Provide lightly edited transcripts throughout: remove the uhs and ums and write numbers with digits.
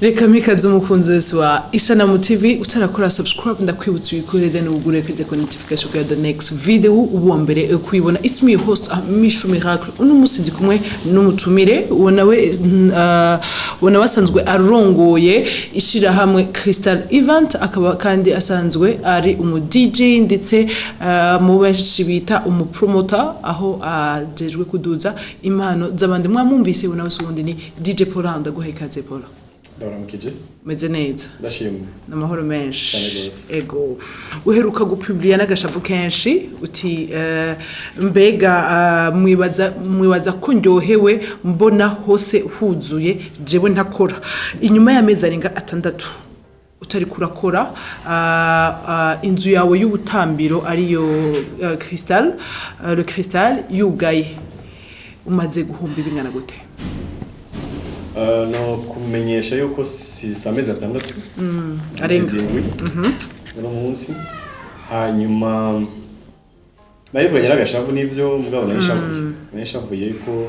Reka mikaze umukunzi wese wa Isanamu TV utarakora subscribe ndakwibutsa ibikorede n'ubugure kajya ko notification ya the next video ubu mbere kwibona. It's me host Mishu Miracle. Uno musi ndi kumwe n'umutumire wona wasanzwe arongoye ishira hamwe Crystal Event, akaba kandi asanzwe ari umu DJ ndetse mu benshi bita umu promoter, aho ajejwe kuduza impano z'abandi. Mwamumvise wona wese wundi ni DJ Polanda guhekaze Pola. Ndaramukije. Meze neza. Ndashimwe. Namahoro menshi. Ego. Uheruka gupublia n'agashavu kenshi uti mbega mwibaza ko ndyohewe mbona hose huzuye jewe ntakora. Inyuma y'amezi arenga 6 utari kurakora inzu yawe y'ubutambiro ariyo Crystal, le Crystal yugaye. Umaze guhumba ibingana gute? No kumenyesha yuko si amezi 6 arenga no munsi hanyuma nayivanye n'agashavu n'ivyo mugabo nayishavuye ko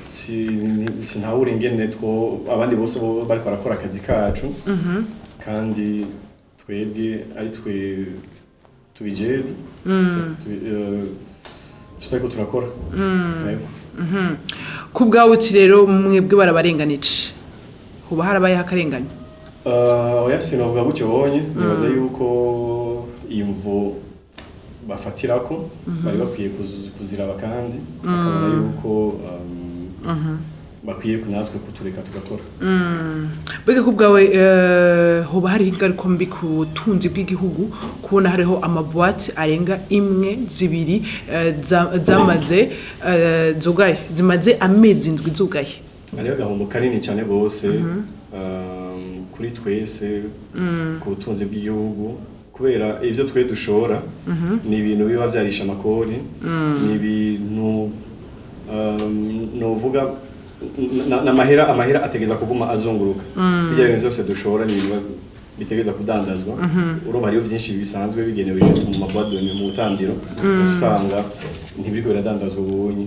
si ntawuri ingene two abandi bose bari barakora akazi kacu kandi twebwe ari twe tubije tutako turakora kubwawe uti rero mwebwe barabarenganije huba harabaye hakarenganyo oya sinovuga gutyo bonye nibaza yuko imvo bafatirako bari bakwiye kuziraba kandi bakabona yuko bakwiye kunatwe kutureka tugakora bega kubwawe hoba hari ingaruka mbi ku tunzi bw'igihugu kubona hariho amaboîte arenga imwe zibiri zamaze zugaye zimaze amezi ndwi zugaye ariyo gahombo kanini cyane gose kuri twese ku tunzi bw'igihugu kubera ivyo twe dushora ni ibintu biba vyarisha amakori ni ibintu novuga amahera ategeza kuguma azunguruka bijya ibintu byose dushora ni bitegeza kudandazwa uroba ariyo byinshi bisanzwe bigenewe mu mabwado mu butambiro usanga ntibiriko biradandazwa ubunye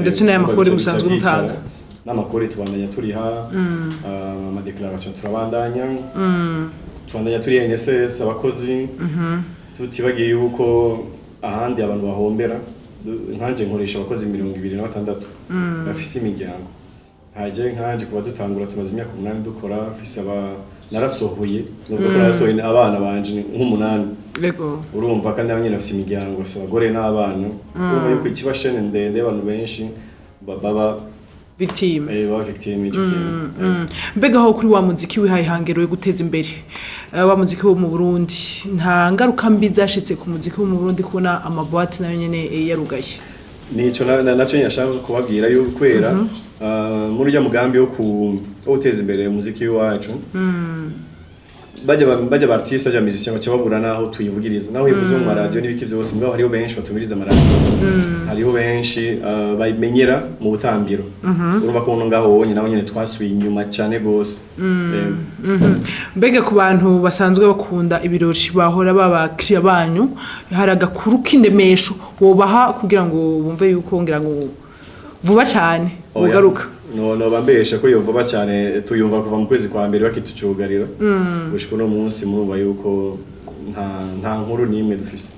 ndetse n'amakori musanzwe mutanga n'amakori tubandanya turiha ama declaration turabandanya tubandanya turi NSS abakozi tutibagiye yuko ahandi abantu bahombera nkanje nkoresha abakozi 26 bafise imiryango nkanje kuba dutangura tumaze imyaka 8 dukora afise narasohoye nubwo narasohoye abana banje nk'umunani urumva kandi abanyene bafise imiryango bafise abagore n'abana urumva yuko ikibashene ndende abantu benshi baba victime baba victime mbega ho kuri wa muziki wihayihangerowe guteza imbere wa muziki wo mu Burundi nta ngaruka mbi zashitse ku muziki wo mu Burundi kubona amaboîte nayo nyene yarugaye nico naco nyashaka kubabwira yuko kwera muri rya mugambi wo guteza imbere umuziki wacu bajya artiste bajya musicien bakibabura naho tuyivugiriza naho ivuze mu radio n'ibiki byose mugabo hariho benshi batumiriza amaradio hariho benshi bayimenyera mu butambiro urumva ko ngaho wonye naho nyene twasuye inyuma cyane gose mbega ku bantu basanzwe bakunda ibirori bahora babakiriya banyu hari agakuru k'indemesho wobaha kugira ngo bumve yuko ngira ngo vuba cyane ugaruka no bambesha ko yovuba cyane tuyumva kuva mu kwezi kwa mbere bakitucugarira gushika no munsi murumva yuko nta nkuru nimwe dufise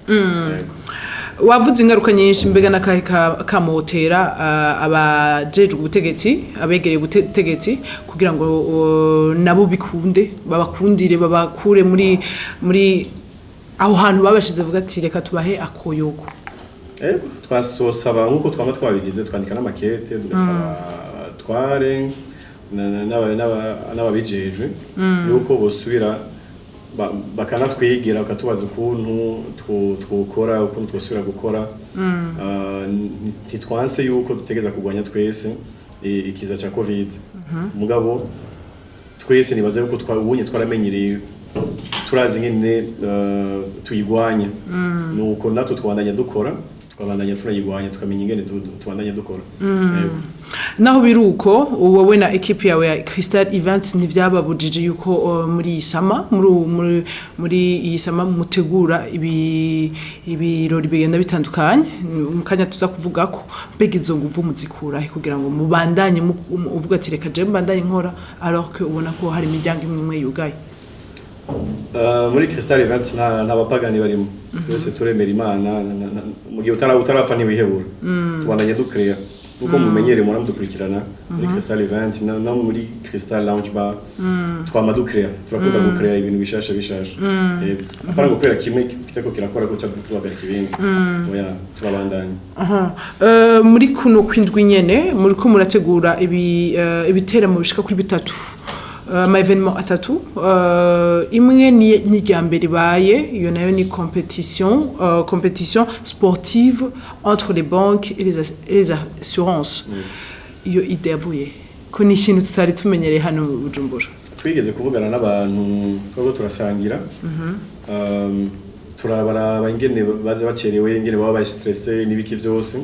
wavuze ingaruka nyinshi mbega nakahe kamotera abajejwe ubutegetsi abegereye ubutegetsi kugira ngo nabo bikunde babakundire babakure muri aho hantu babashize vuga ati reka tubahe akoyoko twasosaba nkuko twama twabigize twandika n'amakete tugasaba tware n'ababijejwe yuko bosubira bakanatwigira bakatubaza ukuntu twokora ukuntu twosubira gukora ntitwanse yuko dutegeza kugwanya twese ikiza ca covid mugabo twese nibaza yuko twabunye twaramenyereye turazi ngene tuyigwanya nuko natwe twandanya dukora twabandanya tunayigwanya tukamenya ingene tubandanya dukora. Naho biruko wowe na equipe yawe ya Crystal Events ntivyababujije yuko muri isama muri isama mutegura ibirori bigenda bitandukanye mukanya tuza kuvuga ko mbega izo nguvu muzikura kugira ngo mubandanye uvuga ati reka je mbandanye nkora alors que ubona ko hari imiryango imwe yugaye. Muri Crystal Events nta bapagani barimo twese turemera Imana mu gihe utarafa ntiwihebura tubandanye ducrea uko mumenyere mura mudukurikirana muri Crystal Events no muri Crystal Lounge Bar twama ducrea turakunda gucrea ibintu bishasha apara ngo kwera kimwe kitako kirakora ko tubagarika ibindi oya turabandanye. Muri kuno kwindwi nyene muri ko murategura ibitera mu bishika kuri bitatu ama événement atatu imwe ni rya mbere baye iyo nayo ni compétition sportive entre les banques et les assurances. Iyo idée yavuye ko ni ikintu tutari tumenyereye hano mu Bujumbura. Twigeze kuvugana n'abantu twego turasangira turabaraba ingene baze bacerewe ingene baba stressé n'ibiki vyose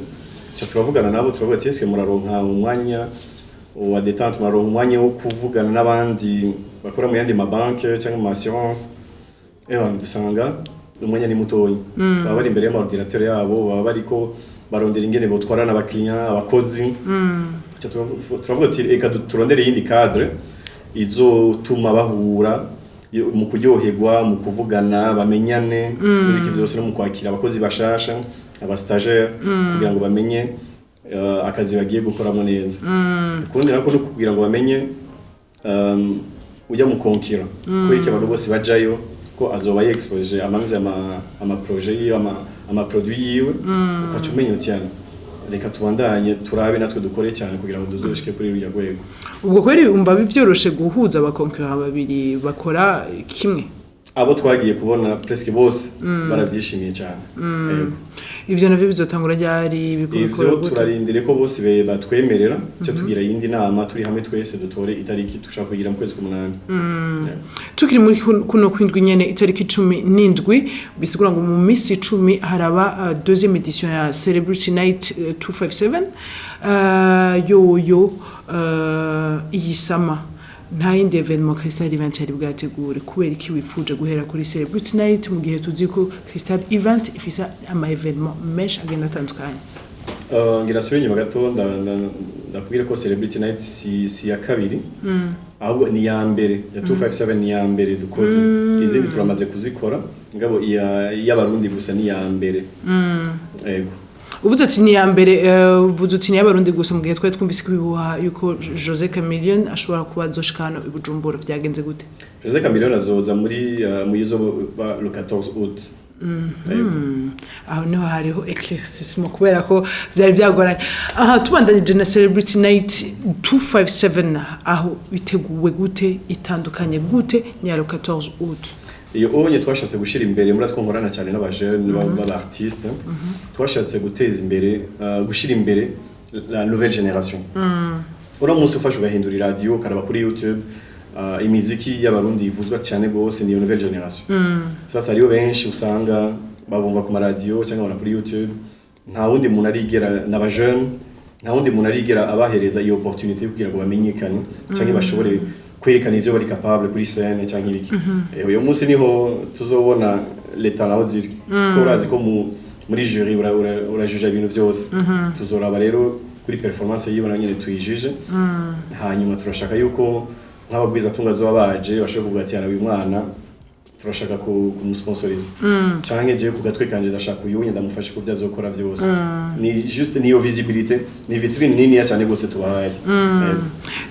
cyo turavugana nabo turavuga ati eske muraronka umwanya wa détente muraronka umwanya wo kuvugana n'abandi bakora mu yandi mabanke cyangwa mu assurance dusanga umwanya ni mutoyi baba bari imbere y'amaordinateur yabo baba bariko barondera ingene botwarana abakiriya abakozi cyo turavuga ati eka turondere yindi cadre izotuma bahura mu kuryoherwa mu kuvugana bamenyane n'ibiki byose no mu kwakira abakozi bashasha aba stagiaire kugira ngo bamenye akazi bagiye gukoramo neza. Kundi nako no kugira ngo bamenye ujya mu konkira ko iki abantu bose bajayo ko azoba expose amanze ama projet yiwe ama produit yiwe ukacumenya utyana reka tubandanye turabe natwe dukore cyane kugira ngo duzoshike kuri rujya gwego. Ubwo kweri umva bivyoroshe guhuza abakonkira babiri bakora kimwe abo twagiye kubona presque bose baravyishimiye cyane. Ivyo navyo bizotangura ryari bikora gute? Turarindire ko bose batwemerera cyo tugira yindi nama turi hamwe twese dutore itariki tushaka kugira mu kwezi k'umunani. Tukiri muri kuno kwindwi nyene itariki 17 bisigura ngo mu misi 10 haraba deuxième édition ya Celebrity Night 257 yo iyisama nta yindi evenement Crystal Event yari bwategure kubera iki wifuje guhera kuri Celebrity Night mu gihe tuzi ko Crystal Event ifisa ama evenement menshi agenda atandukanye. Ngira suri nyuma gato ndakubwira ko Celebrity Night si ya kabiri ahubwo ni ya mbere ya 257 ni ya mbere dukoze izindi turamaze kuzikora ngabo y'abarundi gusa ni ya mbere. Yego uvuze ati ni ya mbere uvuze ati ni y'abarundi gusa mu gihe twari twumvise kwibuha yuko Jose Chameleone ashobora kuba azoshikana i Bujumbura byagenze gute? Jose Chameleone azoza muri muyizo le 14 août. Aho niho hariho éclaircissement kubera ko byari byagoranye. Aha tubandanyije na Celebrity Night 257 aho biteguwe gute itandukanye gute ni ya le 14 août. Iyo onye twashatse gushira imbere muri asko nkorana cyane n'abajeune b'abartiste twashatse guteza imbere gushira imbere la nouvelle génération. Ora munsi ufashe ugahindura radio karaba kuri YouTube imiziki y'abarundi ivuzwa cyane gose ni nouvelle génération. Sasa ariyo benshi usanga babumva ku radio cyangwa bana kuri YouTube nta wundi muntu arigera n'abajeune nta wundi muntu arigera abahereza iyo opportunité kugira ngo bamenyekane cyangwa bashobore kwerekana ivyo bari capable kuri scène cyangwa ibiki. Uyo munsi niho tuzobona leta naho ziri ko urazi ko muri jury urajuja ibintu byose tuzoraba rero kuri performance yibona nyine tuyijije hanyuma turashaka yuko nk'abagwiza tunga zo baje bashaka kuvuga ati uyu mwana turashaka kumusponsoriza canke je kugatwe kanje ndashaka uyunye ndamufashe ko byazokora byose ni juste niyo visibilité ni vitrine nini ya cyane gose tubahaye.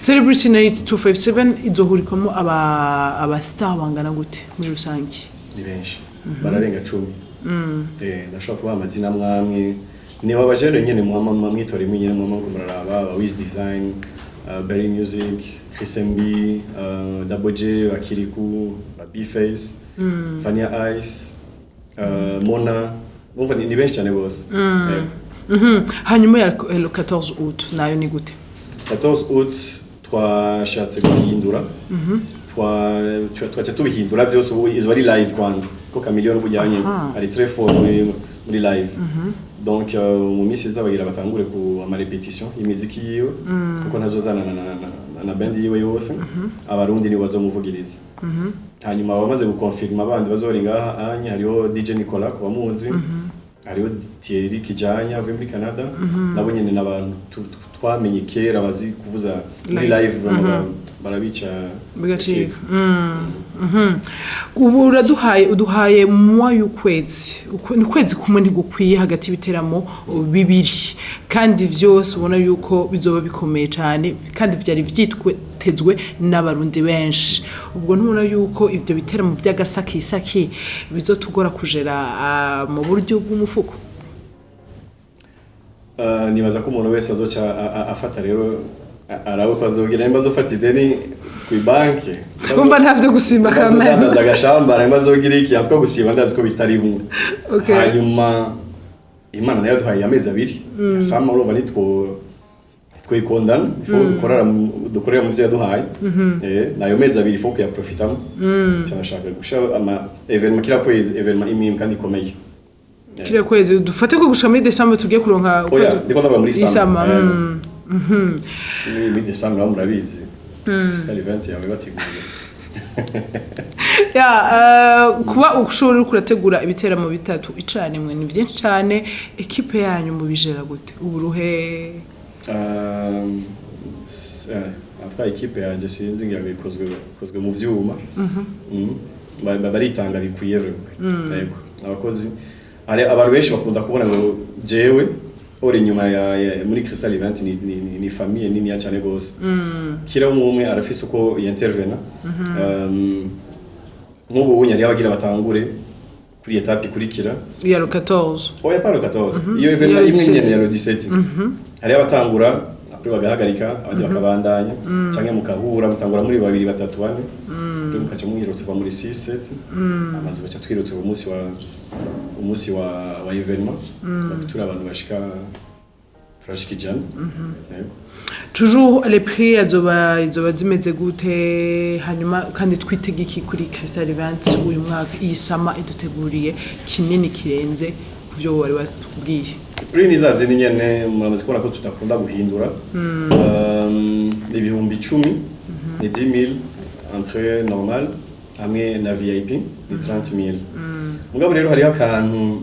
Celebrity Night 257 izohurikamo aba star bangana gute muri rusangi? Ni benshi bararenga 10. Ndashaka kuba amazina mwamwe ni abajene nyene muhamama mwitore mwinyene muhamama ko muraraba Wiz Design Berry Music Christian B Double J Bakiriku B-Face Fania Ice Mona umva ni benshi cyane bose. Hanyuma ya le 14 août nayo ni gute? 14 août twashatse guhindura twacha tubihindura byose ubu izo ari live kwanza ko Chameleone ubujyanye ari très fort muri live donc mu minsi iza bagira batangure ku ama repetition y'imiziki yiwe kuko ntazozana na band yiwe yose abarundi ni bazomuvugiriza hanyuma bamaze gukonfirma abandi bazori ngaha anya hariho DJ Nicolas ko bamuzi hariho Thierry Kijanya avuye muri Canada nabo nyene n'abantu twamenye kera bazi kuvuza muri live barabica bigacika ubu uduhaye mwa y'ukwezi ni kwezi kumwe ntigukwiye hagati y'ibiteramo bibiri kandi vyose ubona yuko bizoba bikomeye cyane kandi vyari vyitezwe n'abarundi benshi ubwo ntubona yuko ivyo biteramo by'agasakisaki bizotugora kujera mu buryo bw'umufuko nibaza ko umuntu wese azoca afata rero arawe kwazogira nimba azofata ideni ku banki umva ntavyo gusimba kamera ndaza gashamba nimba azogira iki yatwa gusiba ndazi ko bitarimo hanyuma Imana nayo duhaye amezi abiri sama urumva nitwo twikondana ifo dukorera mu byo yaduhaye nayo mezi abiri ifo kuya profitamo cyashaka gusha ama evenement kila kwezi evenement imwe kandi ikomeye kila kwezi dufate ko gushika muri December tugiye kuronka kwezi ndiko ndaba muri sama muri December murabizi star event yawe bateguye kuba ushobora kurategura ibiteramo bitatu icane mwe ni byinshi cyane equipe yanyu mu bijera gute uburuhe atwa equipe yanje sinzi ngira bikozwe mu vyuma baritanga bikwiye yego abakozi ari abantu benshi bakunda kubona ngo jewe ori nyuma ya muri Crystal Event ni famille nini cyane gose kira umwe arafise uko intervena nk'ubu unyari abagira batangure kuri etape ikurikira ya le 14 oya pas le 14 iyo evenement imwe nyene ya le 17 hari abatangura après bagahagarika abandi bakabandanya canke mukahura mutangura muri 2 3 4 rero mukaca mwiro tuva muri 6 7 amazu baca twirutira umunsi wa evenement bakutura abantu bashika turashikijana toujours les prix azoba zimeze gute hanyuma kandi twitege iki kuri Crystal Event uyu mwaka isama iduteguriye kinini kirenze kuvyo wari watubwiye prix nizaze ni nyene muramaze kubona ko tutakunda guhindura ibihumbi 10 ni 10000 entrée normale hamwe na VIP ni 30000 mugabo rero hari akantu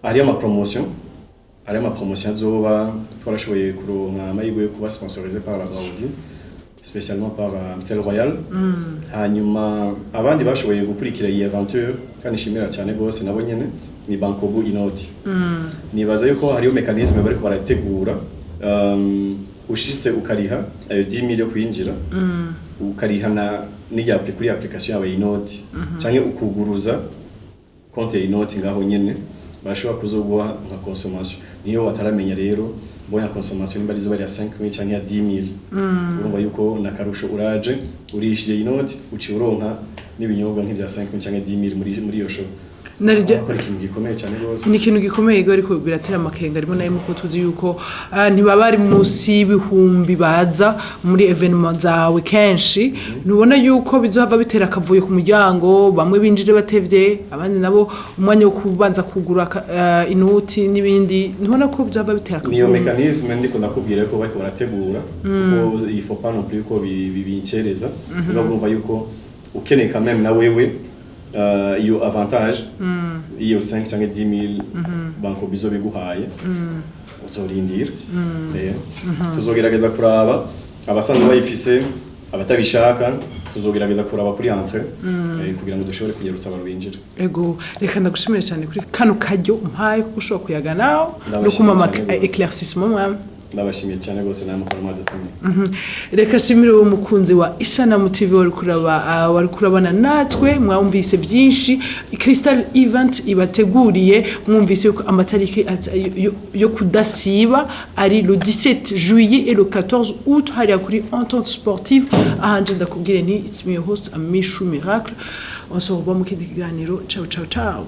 ari ama promotion azoba twarashoboye kuronka amahirwe yo kuba sponsorisé par la Braudi spécialement par Amstel Royal hanyuma abandi bashoboye gukurikira iyi aventure kandi shimira cyane gose nabo nyene ni Bankobu Inoti nibaza yuko hariyo mechanisme bari ko barategura ushitse ukariha ayo 10000 yo kwinjira ukarihana n'ijya kuri application yawe Inoti canke ukuguruza konte ya Inoti ngaho nyene bashobora kuzoguha nka consommation niyo bataramenya rero boya consommation nimba rizo bari ya 5000 canke ya 10000 urumva yuko nakarusho uraje urishije Inoti uci uronka n'ibinyobwa nk'ivya 5000 canke 10000 muri iyo show akora ikintu gikomeye cyane gose ni ikintu gikomeye go ariko biratera amakenga arimo nayo muko tuzi yuko ntibaba ari munsi y'ibihumbi baza muri evenement zawe kenshi nubona yuko bizohava bitera akavuye ku muryango bamwe binjire batevye abandi nabo umwanya wo kubanza kugura inoti n'ibindi nubona ko bizohava bitera akavuye niyo mechanisme ndiko nakubwira ko bariko barategura kuko il faut pas non plus ko bibincereza urumva yuko ukeneye quand même na wewe iyo avantage iyo 5 cyangwa 10000 banko bizo biguhaye uzorindira tuzogerageza kuraba abasanzwe bayifise abatabishaka tuzogerageza kuraba kuri entre kugira ngo dushobore kugerutsa abantu binjira ego reka ndagushimira cyane kuri kano kajyo mpaye kuko ushobora kuyaga nawo no kumama éclaircissement mwa ndabashimiye cyane gose n'amakuru madatumye reka shimire uwo mukunzi wa Isanamu TV wari kurabana natwe mwumvise byinshi Crystal Event ibateguriye mwumvise yuko amatariki yo kudasiba ari le 17 juillet et le 14 août hari kuri Entente Sportive ahanje ndakubwire ni it's me host Amishu Miracle on se revoit mu kindi kiganiro ciao ciao ciao